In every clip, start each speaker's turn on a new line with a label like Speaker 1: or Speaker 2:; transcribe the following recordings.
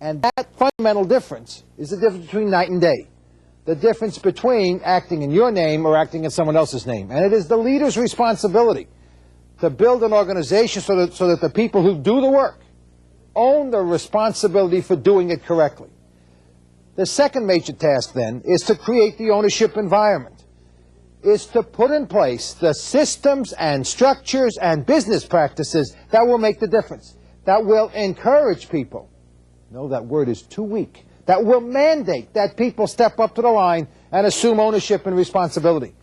Speaker 1: And that fundamental difference is the difference between night and day. The difference between acting in your name or acting in someone else's name. And it is the leader's responsibility to build an organization so that the people who do the work own the responsibility for doing it correctly. The second major task, then, is to create the ownership environment, is to put in place the systems and structures and business practices that will make the difference, that will encourage people. No, that word is too weak. That will mandate that people step up to the line and assume ownership and responsibility.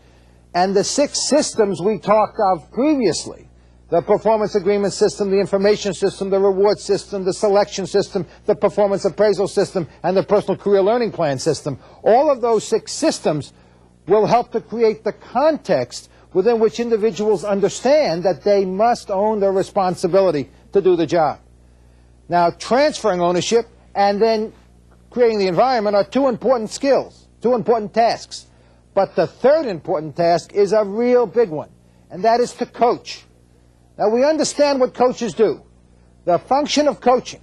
Speaker 1: And the 6 systems we talked of previously, the performance agreement system, the information system, the reward system, the selection system, the performance appraisal system, and the personal career learning plan system, all of those 6 systems will help to create the context within which individuals understand that they must own their responsibility to do the job. Now, transferring ownership and then creating the environment are 2 important skills, 2 important tasks. But the third important task is a real big one, and that is to coach. Now, we understand what coaches do. The function of coaching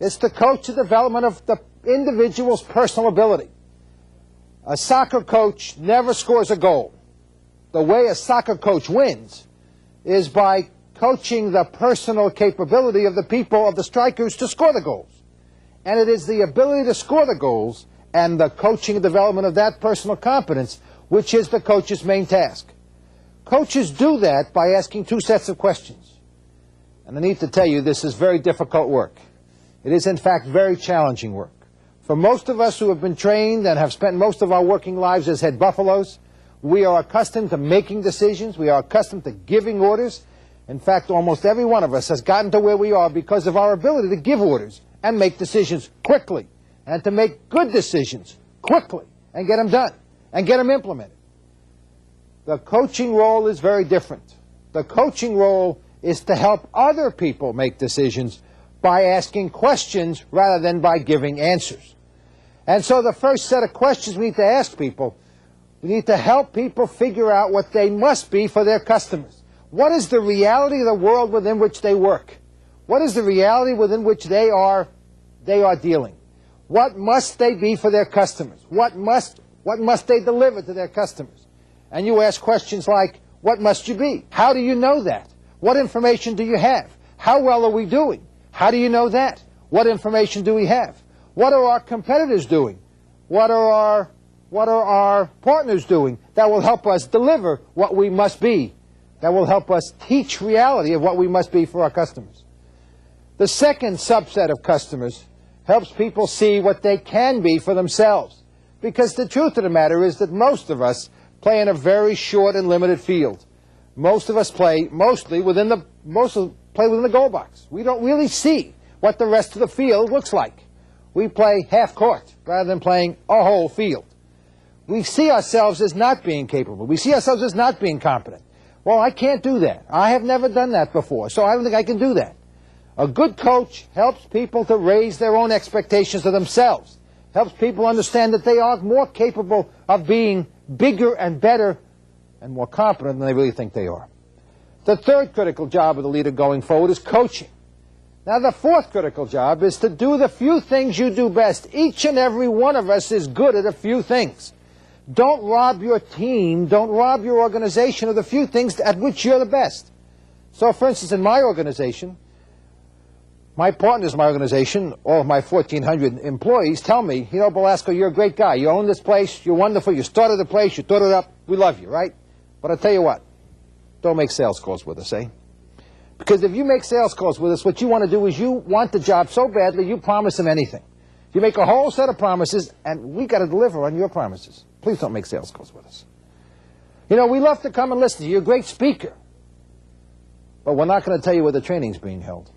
Speaker 1: is to coach the development of the individual's personal ability. A soccer coach never scores a goal. The way a soccer coach wins is by coaching the personal capability of the people, of the strikers, to score the goals. And it is the ability to score the goals and the coaching and development of that personal competence which is the coach's main task. Coaches do that by asking 2 sets of questions. And I need to tell you, this is very difficult work. It is, in fact, very challenging work. For most of us who have been trained and have spent most of our working lives as head buffaloes, we are accustomed to making decisions. We are accustomed to giving orders. In fact, almost every one of us has gotten to where we are because of our ability to give orders and make decisions quickly, and to make good decisions quickly, and get them done, and get them implemented. The coaching role is very different. The coaching role is to help other people make decisions by asking questions rather than by giving answers. And so the first set of questions we need to ask people, we need to help people figure out what they must be for their customers. What is the reality of the world within which they work? What is the reality within which they are dealing? What must they be for their customers? What must they deliver to their customers? And you ask questions like, what must you be? How do you know that? What information do you have? How well are we doing? How do you know that? What information do we have? What are our competitors doing? What are our partners doing that will help us deliver what we must be? That will help us teach reality of what we must be for our customers. The second subset of customers helps people see what they can be for themselves. Because the truth of the matter is that most of us play in a very short and limited field. Most of us play mostly within the goal box. We don't really see what the rest of the field looks like. We play half court rather than playing a whole field. We see ourselves as not being capable. We see ourselves as not being competent. Well, I can't do that. I have never done that before, so I don't think I can do that. A good coach helps people to raise their own expectations of themselves, helps people understand that they are more capable of being bigger and better and more competent than they really think they are. The third critical job of the leader going forward is coaching. Now, the fourth critical job is to do the few things you do best. Each and every one of us is good at a few things. Don't rob your team, don't rob your organization of the few things at which you're the best. So, for instance, in my organization, my partners in my organization, all of my 1,400 employees, tell me, you know, Belasco, you're a great guy. You own this place. You're wonderful. You started the place. You thought it up. We love you, right? But I'll tell you what. Don't make sales calls with us, eh? Because if you make sales calls with us, what you want to do is you want the job so badly you promise them anything. You make a whole set of promises, and we got to deliver on your promises. Please don't make sales calls with us. You know, we love to come and listen to you. You're a great speaker. But we're not going to tell you where the training's being held.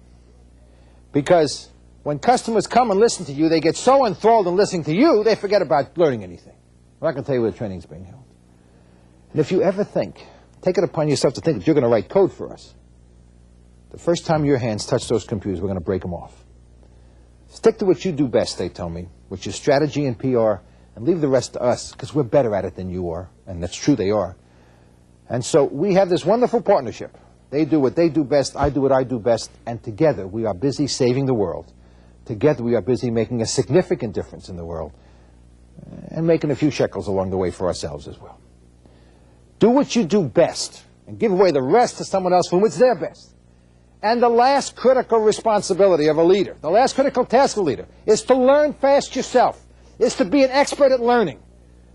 Speaker 1: Because when customers come and listen to you, they get so enthralled in listening to you, they forget about learning anything. We're not going to tell you where the training's being held. And if you ever think, take it upon yourself to think that you're going to write code for us, the first time your hands touch those computers, we're going to break them off. Stick to what you do best, they tell me, which is strategy and PR, and leave the rest to us, because we're better at it than you are, and that's true, they are. And so we have this wonderful partnership. They do what they do best, I do what I do best, and together we are busy saving the world together we are busy making a significant difference in the world and making a few shekels along the way for ourselves as well. Do what you do best and give away the rest to someone else from which they're best. And the last critical responsibility of a leader, the last critical task of a leader, is to learn fast yourself, is to be an expert at learning.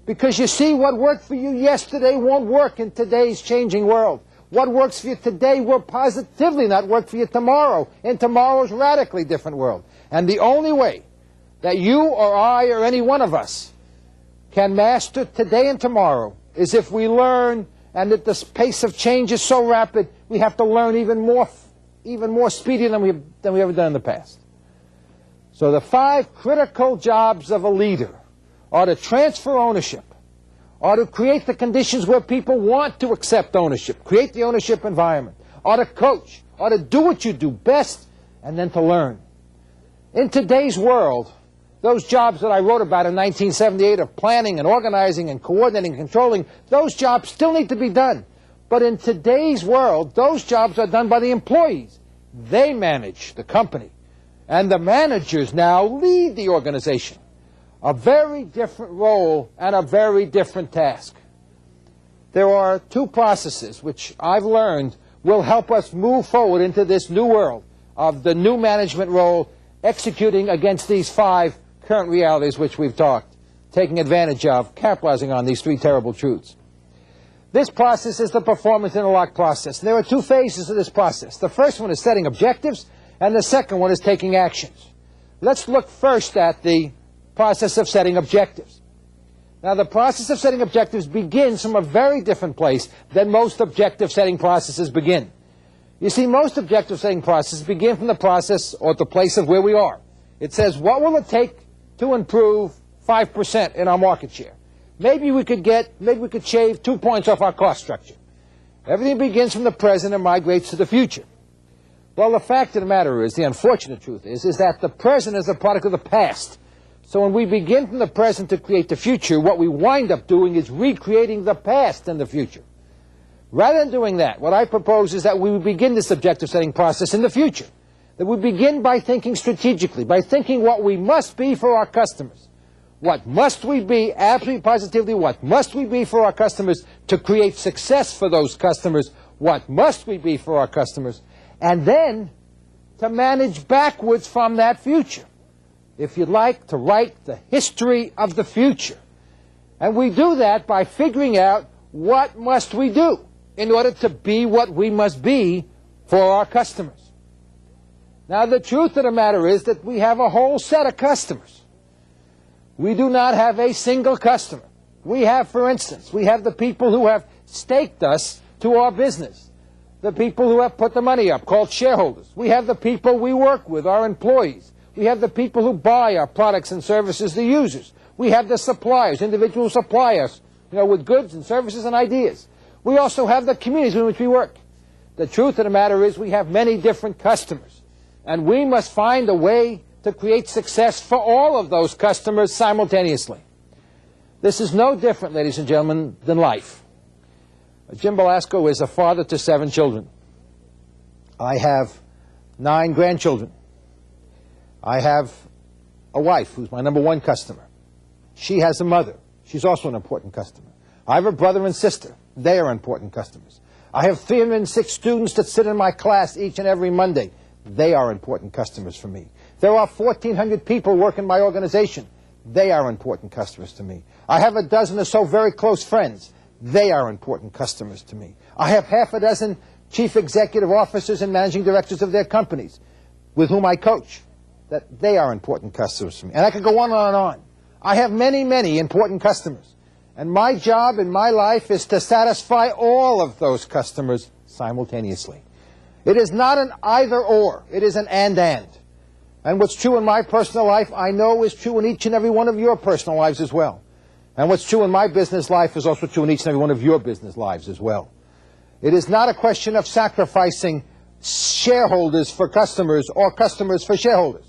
Speaker 1: Because you see, what worked for you yesterday won't work in today's changing world. What works for you today will positively not work for you tomorrow, in tomorrow's radically different world. And the only way that you or I or any one of us can master today and tomorrow is if we learn, and that the pace of change is so rapid, we have to learn even more speedy than we've ever done in the past. So the 5 critical jobs of a leader are to transfer ownership, or to create the conditions where people want to accept ownership, create the ownership environment, or to coach, or to do what you do best, and then to learn. In today's world, those jobs that I wrote about in 1978 of planning and organizing and coordinating and controlling, those jobs still need to be done. But in today's world, those jobs are done by the employees. They manage the company. And the managers now lead the organization. A very different role and a very different task. There are 2 processes which I've learned will help us move forward into this new world of the new management role, executing against these 5 current realities which we've talked, taking advantage of, capitalizing on these 3 terrible truths. This process is the performance interlock process. And there are 2 phases of this process. The first one is setting objectives, and the second one is taking actions. Let's look first at the process of setting objectives. Now, the process of setting objectives begins from a very different place than most objective setting processes begin. You see, most objective setting processes begin from the process or the place of where we are. It says, what will it take to improve 5% in our market share? Maybe we could shave 2 points off our cost structure. Everything begins from the present and migrates to the future. Well, the fact of the matter is, the unfortunate truth is that the present is a product of the past. So when we begin from the present to create the future, what we wind up doing is recreating the past in the future. Rather than doing that, what I propose is that we begin this objective setting process in the future. That we begin by thinking strategically, by thinking what we must be for our customers. What must we be, absolutely positively, what must we be for our customers to create success for those customers? What must we be for our customers? And then to manage backwards from that future. If you'd like, to write the history of the future. And we do that by figuring out what must we do in order to be what we must be for our customers. Now, the truth of the matter is that we have a whole set of customers. We do not have a single customer. We have, for instance, we have the people who have staked us to our business. The people who have put the money up, called shareholders. We have the people we work with, our employees. We have the people who buy our products and services, the users. We have the suppliers, individuals who supply us, with goods and services and ideas. We also have the communities in which we work. The truth of the matter is we have many different customers. And we must find a way to create success for all of those customers simultaneously. This is no different, ladies and gentlemen, than life. Jim Belasco is a father to 7 children. I have 9 grandchildren. I have a wife who's my #1 customer. She has a mother. She's also an important customer. I have a brother and sister. They are important customers. I have 306 students that sit in my class each and every Monday. They are important customers for me. There are 1,400 people work in my organization. They are important customers to me. I have a dozen or so very close friends. They are important customers to me. I have half a dozen chief executive officers and managing directors of their companies with whom I coach. That they are important customers to me. And I could go on and on. I have many, many important customers. And my job in my life is to satisfy all of those customers simultaneously. It is not an either-or. It is an and. And what's true in my personal life, I know is true in each and every one of your personal lives as well. And what's true in my business life is also true in each and every one of your business lives as well. It is not a question of sacrificing shareholders for customers or customers for shareholders.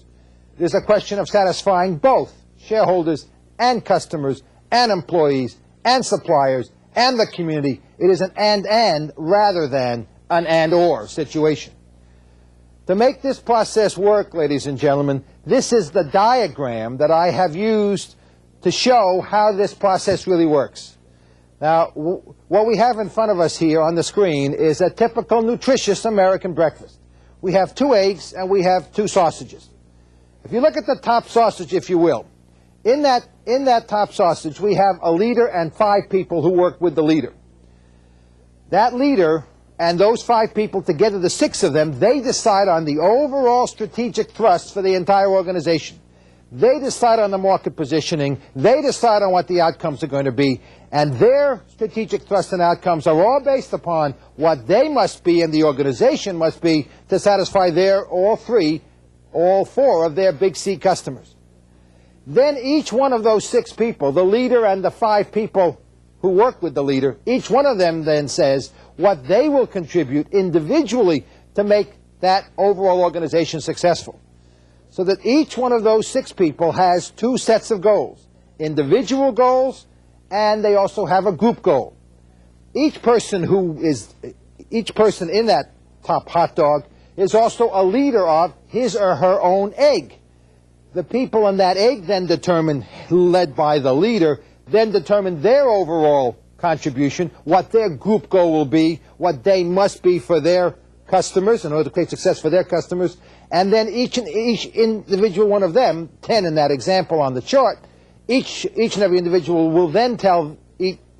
Speaker 1: It is a question of satisfying both shareholders and customers and employees and suppliers and the community. It is an and rather than an and/or situation. To make this process work, ladies and gentlemen, This is the diagram that I have used to show how this process really works. Now, what we have in front of us here on the screen is a typical nutritious American breakfast. We have 2 eggs and we have 2 sausages. If you look at the top sausage, if you will, in that top sausage we have a leader and 5 people who work with the leader. That leader and those 5 people together, the 6 of them, they decide on the overall strategic thrust for the entire organization. They decide on the market positioning, they decide on what the outcomes are going to be, and their strategic thrust and outcomes are all based upon what they must be and the organization must be to satisfy all 4 of their big C customers. Then each one of those 6 people, the leader and the 5 people who work with the leader, each one of them then says what they will contribute individually to make that overall organization successful. So that each one of those 6 people has 2 sets of goals, individual goals, and they also have a group goal. Each person in that top hot dog is also a leader of his or her own egg. The people in that egg then determine, led by the leader, then determine their overall contribution, what their group goal will be, what they must be for their customers in order to create success for their customers, and then each individual one of them, 10 in that example on the chart, each and every individual will then tell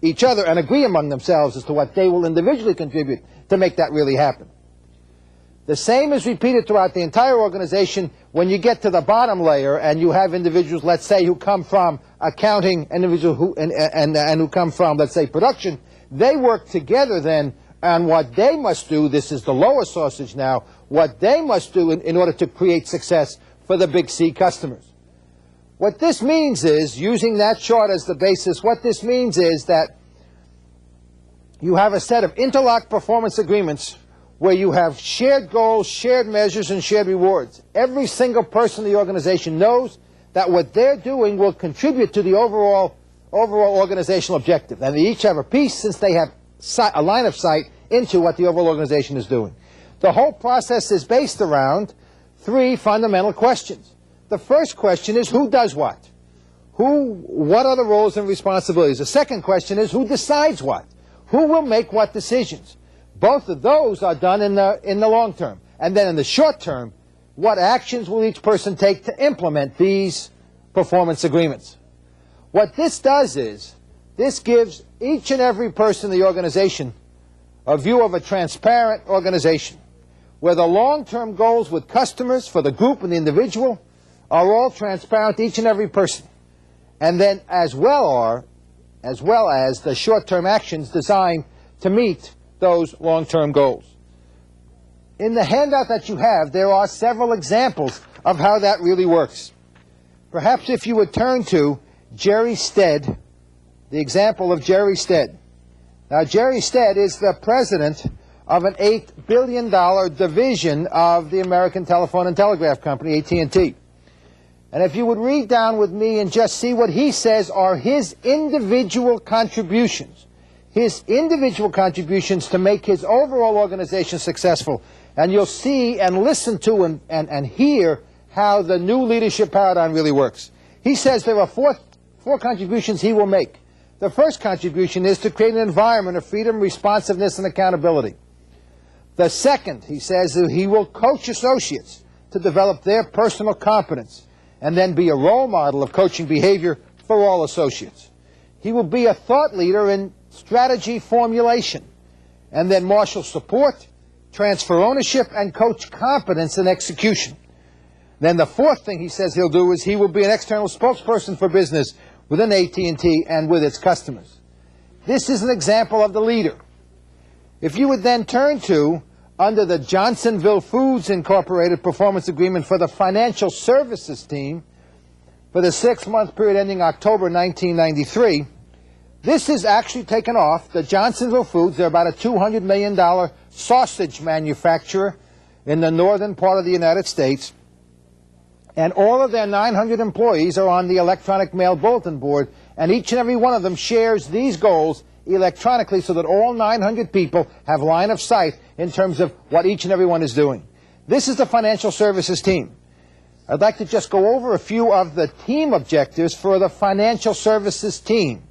Speaker 1: each other and agree among themselves as to what they will individually contribute to make that really happen. The same is repeated throughout the entire organization when you get to the bottom layer and you have individuals, let's say, who come from accounting, individuals who come from, let's say, production. They work together then on what they must do. This is the lower sausage now, what they must do in order to create success for the big C customers. What this means is, using that chart as the basis, what this means is that you have a set of interlocked performance agreements where you have shared goals, shared measures, and shared rewards. Every single person in the organization knows that what they're doing will contribute to the overall organizational objective. And they each have a piece, since they have a line of sight into what the overall organization is doing. The whole process is based around 3 fundamental questions. The first question is, who does what? What are the roles and responsibilities? The second question is, who decides what? Who will make what decisions? Both of those are done in the long term. And then in the short term, what actions will each person take to implement these performance agreements? What this does is, this gives each and every person in the organization a view of a transparent organization, where the long-term goals with customers for the group and the individual are all transparent to each and every person. And then as well as the short-term actions designed to meet those long-term goals. In the handout that you have, there are several examples of how that really works. Perhaps if you would turn to Jerry Stead, the example of Jerry Stead. Now, Jerry Stead is the president of an $8 billion division of the American Telephone and Telegraph Company, AT&T. And if you would read down with me and just see what he says are his individual contributions. His individual contributions to make his overall organization successful. And you'll see and listen to and hear how the new leadership paradigm really works. He says there are four contributions he will make. The first contribution is to create an environment of freedom, responsiveness, and accountability. The second, he says, that he will coach associates to develop their personal competence and then be a role model of coaching behavior for all associates. He will be a thought leader in strategy formulation, and then marshal support, transfer ownership, and coach competence in execution. Then the fourth thing he says he'll do is he will be an external spokesperson for business within AT&T and with its customers. This is an example of the leader. If you would then turn to, under the Johnsonville Foods Incorporated Performance Agreement for the Financial Services Team, for the 6-month period ending October 1993, this is actually taken off the Johnsonville Foods. They're about a $200 million sausage manufacturer in the northern part of the United States. And all of their 900 employees are on the electronic mail bulletin board, and each and every one of them shares these goals electronically so that all 900 people have line of sight in terms of what each and every one is doing. This is the financial services team. I'd like to just go over a few of the team objectives for the financial services team.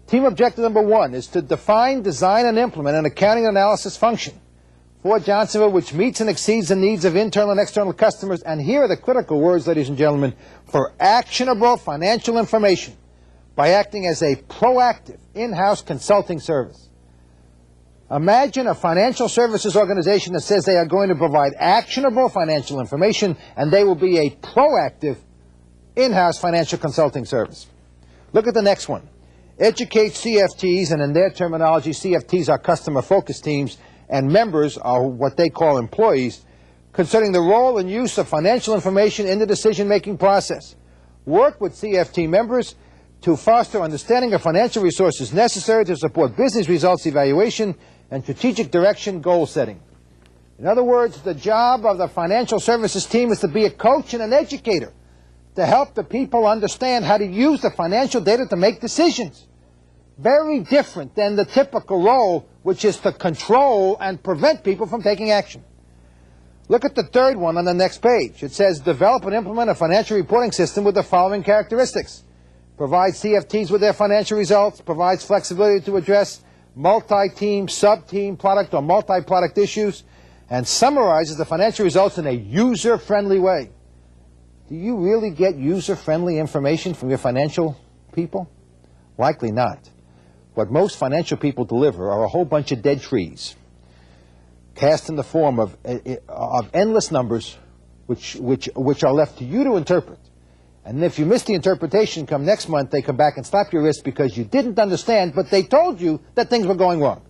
Speaker 1: Team objective number 1 is to define, design, and implement an accounting analysis function for Johnsonville which meets and exceeds the needs of internal and external customers. And here are the critical words, ladies and gentlemen, for actionable financial information by acting as a proactive in-house consulting service. Imagine a financial services organization that says they are going to provide actionable financial information, and they will be a proactive in-house financial consulting service. Look at the next one. Educate CFTs, and in their terminology, CFTs are customer-focused teams, and members are what they call employees, concerning the role and use of financial information in the decision-making process. Work with CFT members to foster understanding of financial resources necessary to support business results evaluation and strategic direction goal setting. In other words, the job of the financial services team is to be a coach and an educator to help the people understand how to use the financial data to make decisions. Very different than the typical role, which is to control and prevent people from taking action. Look at the third one on the next page. It says, develop and implement a financial reporting system with the following characteristics. Provides CFTs with their financial results, provides flexibility to address multi-team, sub-team, product or multi-product issues, and summarizes the financial results in a user-friendly way. Do you really get user-friendly information from your financial people? Likely not. What most financial people deliver are a whole bunch of dead trees, cast in the form of endless numbers, which are left to you to interpret. And if you miss the interpretation, come next month, they come back and slap your wrist because you didn't understand, but they told you that things were going wrong.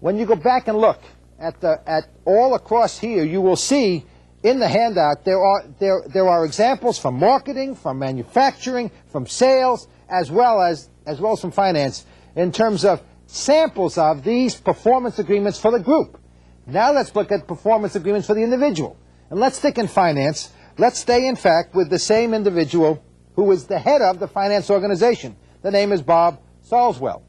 Speaker 1: When you go back and look at all across here, you will see in the handout there are examples from marketing, from manufacturing, from sales, as well as from finance, in terms of samples of these performance agreements for the group. Now let's look at performance agreements for the individual. And let's stick in finance. Let's stay, in fact, with the same individual who is the head of the finance organization. The name is Bob Salzwell.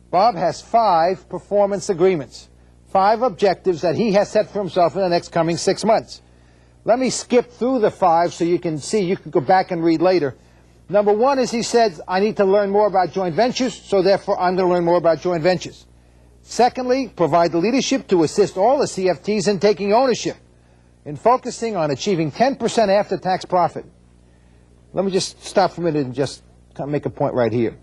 Speaker 1: Bob has 5 performance agreements, 5 objectives that he has set for himself in the next coming 6 months. Let me skip through the 5 so you can see. You can go back and read later. Number 1 is he said, I need to learn more about joint ventures, so therefore I'm going to learn more about joint ventures. Secondly, provide the leadership to assist all the CFTs in taking ownership, in focusing on achieving 10% after-tax profit. Let me just stop for a minute and just make a point right here.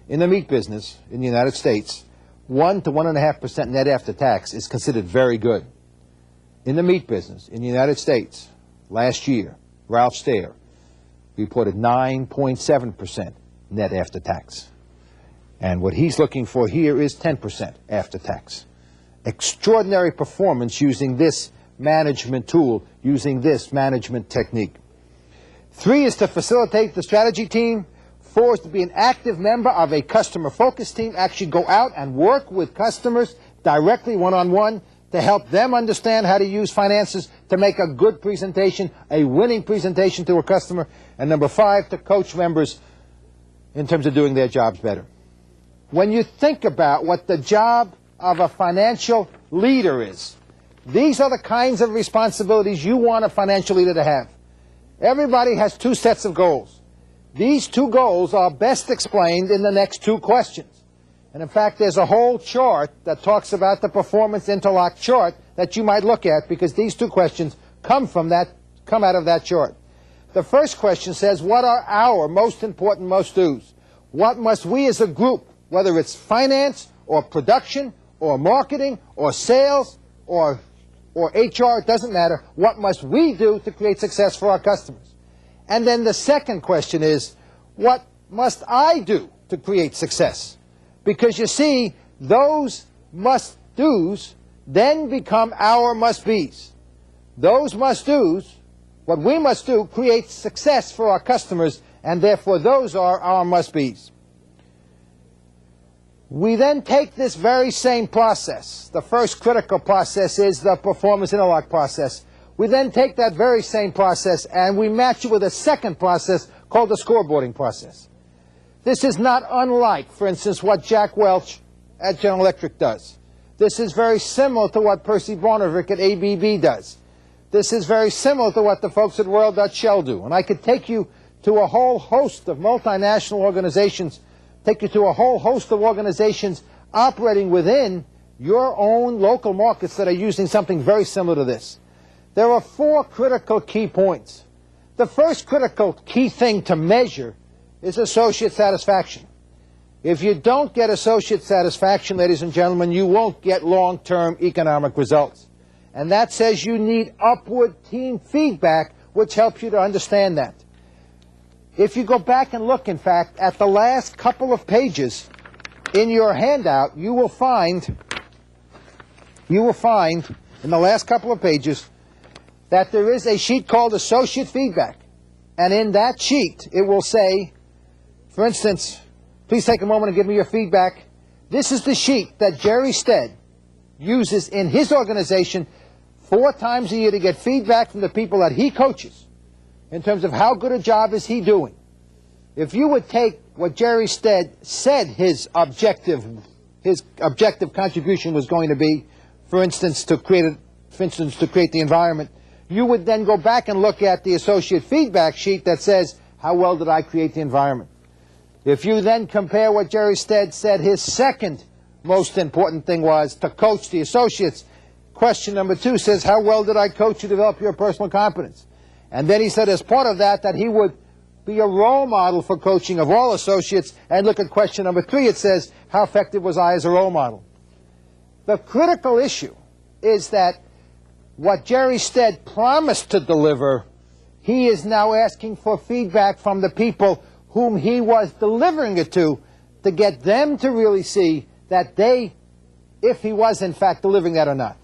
Speaker 1: In the meat business in the United States, 1 to 1.5% net after tax is considered very good. In the meat business in the United States, last year, Ralph Stair reported 9.7% net after tax. And what he's looking for here is 10% after tax. Extraordinary performance using this management tool, using this management technique. 3 is to facilitate the strategy team. 4 is to be an active member of a customer-focused team, actually go out and work with customers directly one-on-one to help them understand how to use finances to make a good presentation, a winning presentation to a customer. And number 5, to coach members in terms of doing their jobs better. When you think about what the job of a financial leader is, these are the kinds of responsibilities you want a financial leader to have. Everybody has 2 sets of goals. These 2 goals are best explained in the next 2 questions. And in fact, there's a whole chart that talks about the performance interlock chart that you might look at, because these 2 questions come out of that chart. The first question says, what are our most important must-dos? What must we as a group, whether it's finance or production or marketing or sales or HR, it doesn't matter, what must we do to create success for our customers? And then the second question is, what must I do to create success? Because you see, those must-dos then become our must-bes. Those must-dos, what we must do, creates success for our customers, and therefore those are our must-bes. We then take this very same process. The first critical process is the performance interlock process. We then take that very same process and we match it with a second process called the scoreboarding process. This is not unlike, for instance, what Jack Welch at General Electric does. This is very similar to what Percy Barnovic at ABB does. This is very similar to what the folks at World.Shell do. And I could take you to a whole host of multinational organizations, take you to a whole host of organizations operating within your own local markets that are using something very similar to this. There are 4 critical key points. The first critical key thing to measure is associate satisfaction. If you don't get associate satisfaction, ladies and gentlemen, you won't get long-term economic results. And that says you need upward team feedback, which helps you to understand that. If you go back and look, in fact, at the last couple of pages in your handout, you will find in the last couple of pages that there is a sheet called associate feedback. And in that sheet, it will say, for instance, please take a moment and give me your feedback. This is the sheet that Jerry Stead uses in his organization 4 times a year to get feedback from the people that he coaches in terms of how good a job is he doing. If you would take what Jerry Stead said his objective contribution was going to be, for instance, to create the environment, you would then go back and look at the associate feedback sheet that says, how well did I create the environment? If you then compare what Jerry Stead said his second most important thing was to coach the associates, question number 2 says, how well did I coach you to develop your personal competence? And then he said as part of that, that he would be a role model for coaching of all associates. And look at question number 3, it says, how effective was I as a role model? The critical issue is that what Jerry Stead promised to deliver, he is now asking for feedback from the people whom he was delivering it to get them to really see that if he was in fact delivering that or not.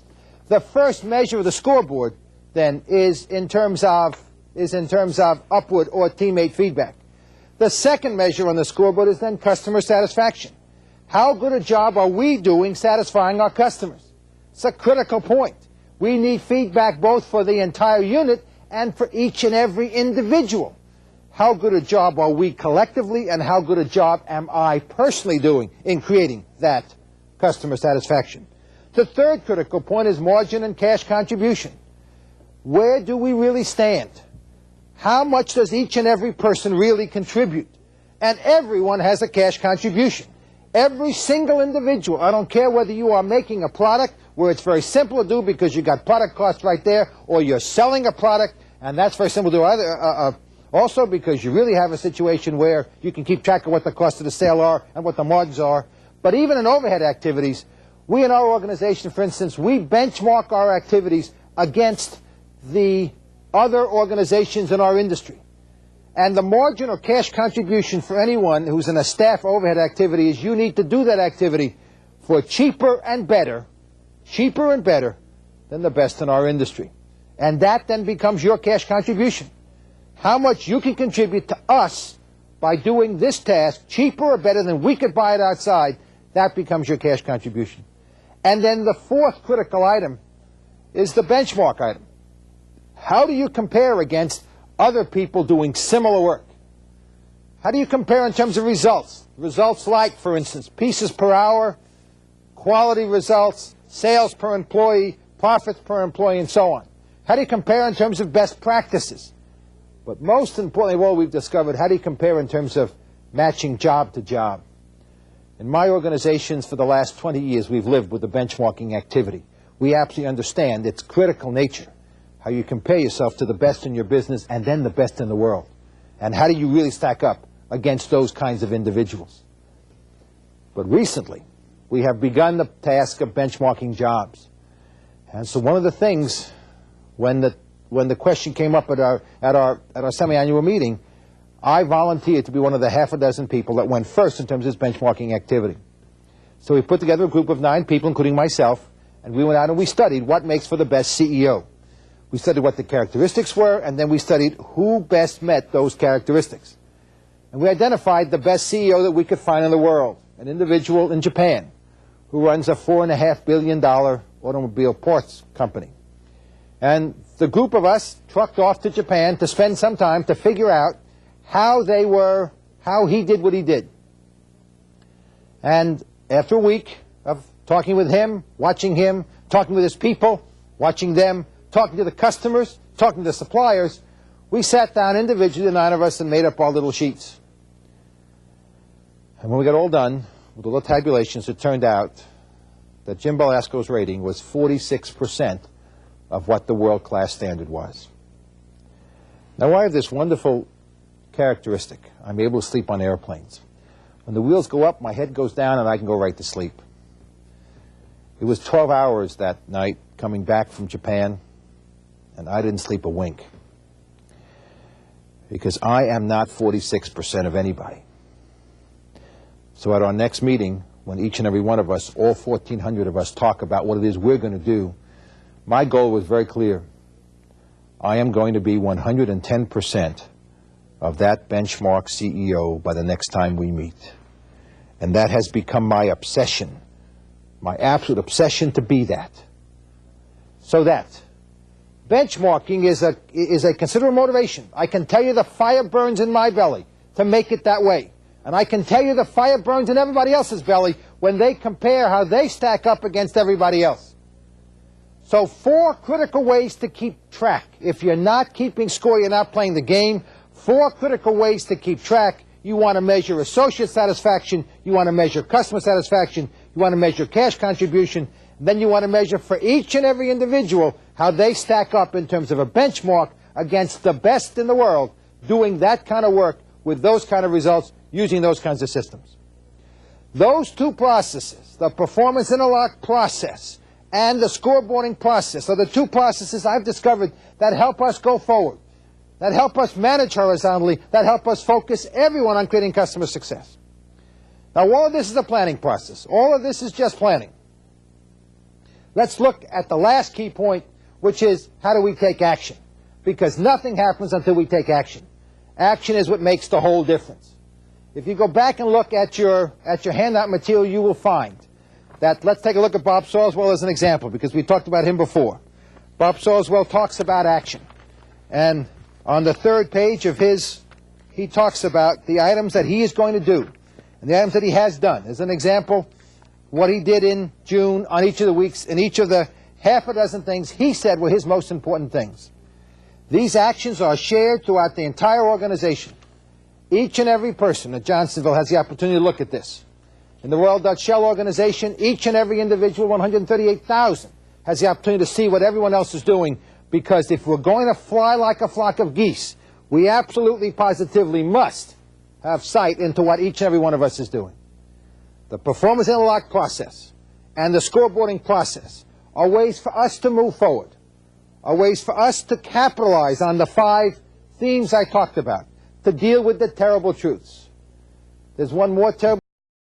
Speaker 1: The first measure of the scoreboard, then, is in terms of upward or teammate feedback. The second measure on the scoreboard is then customer satisfaction. How good a job are we doing satisfying our customers? It's a critical point. We need feedback both for the entire unit and for each and every individual. How good a job are we collectively, and how good a job am I personally doing in creating that customer satisfaction? The third critical point is margin and cash contribution. Where do we really stand? How much does each and every person really contribute? And everyone has a cash contribution. Every single individual, I don't care whether you are making a product where it's very simple to do because you got product costs right there, or you're selling a product, and that's very simple to do. Also because you really have a situation where you can keep track of what the costs of the sale are and what the margins are. But even in overhead activities, we in our organization, for instance, we benchmark our activities against the other organizations in our industry. And the margin or cash contribution for anyone who's in a staff overhead activity is you need to do that activity for cheaper and better than the best in our industry. And that then becomes your cash contribution. How much you can contribute to us by doing this task cheaper or better than we could buy it outside, that becomes your cash contribution. And then the fourth critical item is the benchmark item. How do you compare against other people doing similar work? How do you compare in terms of results? Results like, for instance, pieces per hour, quality results, sales per employee, profits per employee, and so on. How do you compare in terms of best practices? But most importantly of all, we've discovered, how do you compare in terms of matching job to job? In my organizations for the last 20 years, we've lived with the benchmarking activity. We absolutely understand its critical nature, how you compare yourself to the best in your business and then the best in the world. And how do you really stack up against those kinds of individuals? But recently, we have begun the task of benchmarking jobs. And so one of the things, when the question came up at our semi-annual meeting, I volunteered to be one of the half a dozen people that went first in terms of this benchmarking activity. So we put together a group of 9 people, including myself, and we went out and we studied what makes for the best CEO. We studied what the characteristics were, and then we studied who best met those characteristics. And we identified the best CEO that we could find in the world, an individual in Japan who runs a $4.5 billion automobile parts company. And the group of us trucked off to Japan to spend some time to figure out how he did what he did. And after a week of talking with him, watching him, talking with his people, watching them, talking to the customers, talking to the suppliers, we sat down individually, the 9 of us, and made up our little sheets. And when we got all done with all the tabulations, it turned out that Jim Belasco's rating was 46% of what the world-class standard was. Now, I have this wonderful characteristic. I'm able to sleep on airplanes. When the wheels go up, my head goes down, and I can go right to sleep. It was 12 hours that night coming back from Japan, and I didn't sleep a wink. Because I am not 46% of anybody. So at our next meeting, when each and every one of us, all 1,400 of us, talk about what it is we're going to do, my goal was very clear. I am going to be 110% of that benchmark CEO by the next time we meet. And that has become my obsession, my absolute obsession to be that. So that benchmarking is a considerable motivation. I can tell you the fire burns in my belly to make it that way. And I can tell you the fire burns in everybody else's belly when they compare how they stack up against everybody else. So 4 critical ways to keep track. If you're not keeping score, you're not playing the game. 4 critical ways to keep track. You want to measure associate satisfaction. You want to measure customer satisfaction. You want to measure cash contribution. Then you want to measure for each and every individual how they stack up in terms of a benchmark against the best in the world doing that kind of work with those kind of results using those kinds of systems. Those 2 processes, the performance interlock process and the scoreboarding process, are the 2 processes I've discovered that help us go forward, that help us manage horizontally, that help us focus everyone on creating customer success. Now, all of this is a planning process. All of this is just planning. Let's look at the last key point, which is how do we take action? Because nothing happens until we take action. Action is what makes the whole difference. If you go back and look at your handout material, you will find that, let's take a look at Bob Sawswell as an example, because we talked about him before. Bob Sawswell talks about action. And on the 3rd page of his, he talks about the items that he is going to do and the items that he has done. As an example, what he did in June on each of the weeks, and each of the half a dozen things he said were his most important things. These actions are shared throughout the entire organization. Each and every person at Johnsonville has the opportunity to look at this. In the Royal Dutch Shell organization, each and every individual, 138,000, has the opportunity to see what everyone else is doing, because if we're going to fly like a flock of geese, we absolutely, positively must have sight into what each and every one of us is doing. The performance interlock process and the scoreboarding process are ways for us to move forward, are ways for us to capitalize on the 5 themes I talked about, to deal with the terrible truths. There's one more terrible